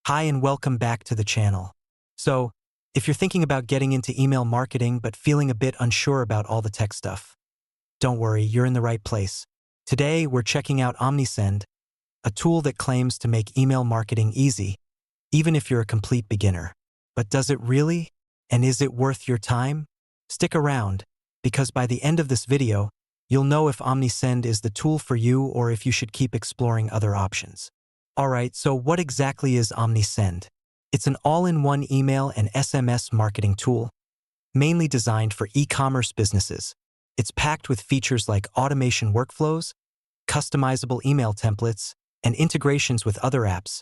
Hi and welcome back to the channel. So, if you're thinking about getting into email marketing but feeling a bit unsure about all the tech stuff, don't worry, you're in the right place. Today, we're checking out Omnisend, a tool that claims to make email marketing easy, even if you're a complete beginner. But does it really? And is it worth your time? Stick around, because by the end of this video, you'll know if Omnisend is the tool for you or if you should keep exploring other options. Alright, so what exactly is Omnisend? It's an all-in-one email and SMS marketing tool, mainly designed for e-commerce businesses. It's packed with features like automation workflows, customizable email templates, and integrations with other apps.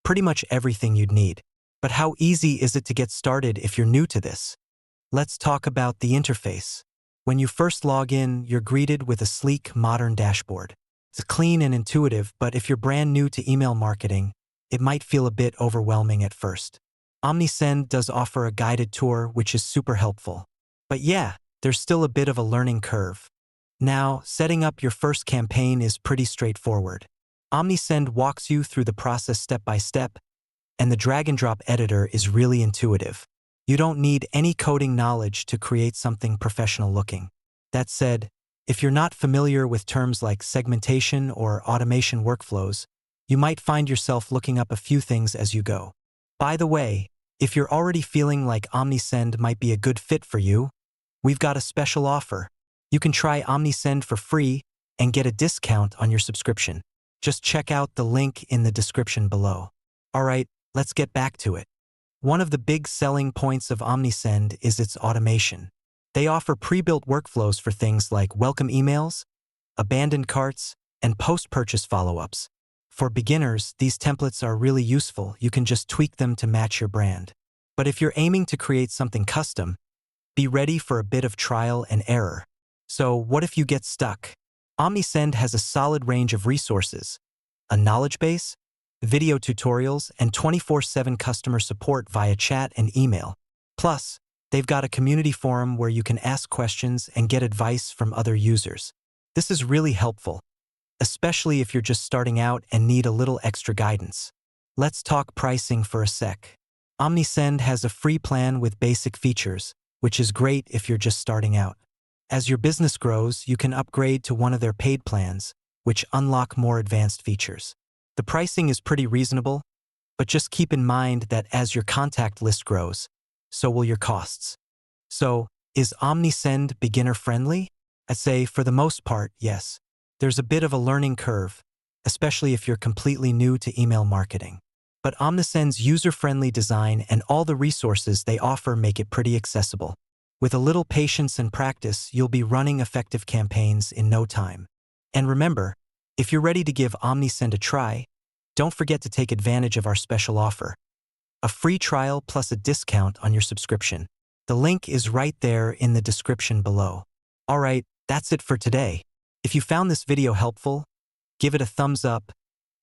Pretty much everything you'd need. But how easy is it to get started if you're new to this? Let's talk about the interface. When you first log in, you're greeted with a sleek, modern dashboard. It's clean and intuitive, but if you're brand new to email marketing, it might feel a bit overwhelming at first. Omnisend does offer a guided tour, which is super helpful. But yeah, there's still a bit of a learning curve. Now, setting up your first campaign is pretty straightforward. Omnisend walks you through the process step by step, and the drag-and-drop editor is really intuitive. You don't need any coding knowledge to create something professional looking. That said, if you're not familiar with terms like segmentation or automation workflows, you might find yourself looking up a few things as you go. By the way, if you're already feeling like Omnisend might be a good fit for you, we've got a special offer. You can try Omnisend for free and get a discount on your subscription. Just check out the link in the description below. Alright, let's get back to it. One of the big selling points of Omnisend is its automation. They offer pre-built workflows for things like welcome emails, abandoned carts, and post-purchase follow-ups. For beginners, these templates are really useful. You can just tweak them to match your brand. But if you're aiming to create something custom, be ready for a bit of trial and error. So what if you get stuck? Omnisend has a solid range of resources, a knowledge base, video tutorials, and 24/7 customer support via chat and email. Plus, they've got a community forum where you can ask questions and get advice from other users. This is really helpful, especially if you're just starting out and need a little extra guidance. Let's talk pricing for a sec. Omnisend has a free plan with basic features, which is great if you're just starting out. As your business grows, you can upgrade to one of their paid plans, which unlock more advanced features. The pricing is pretty reasonable, but just keep in mind that as your contact list grows, so will your costs. So, is Omnisend beginner-friendly? I'd say for the most part, yes. There's a bit of a learning curve, especially if you're completely new to email marketing. But Omnisend's user-friendly design and all the resources they offer make it pretty accessible. With a little patience and practice, you'll be running effective campaigns in no time. And remember, if you're ready to give Omnisend a try, don't forget to take advantage of our special offer. A free trial plus a discount on your subscription. The link is right there in the description below. Alright, that's it for today. If you found this video helpful, give it a thumbs up,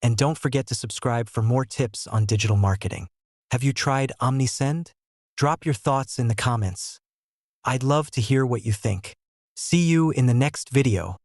and don't forget to subscribe for more tips on digital marketing. Have you tried Omnisend? Drop your thoughts in the comments. I'd love to hear what you think. See you in the next video.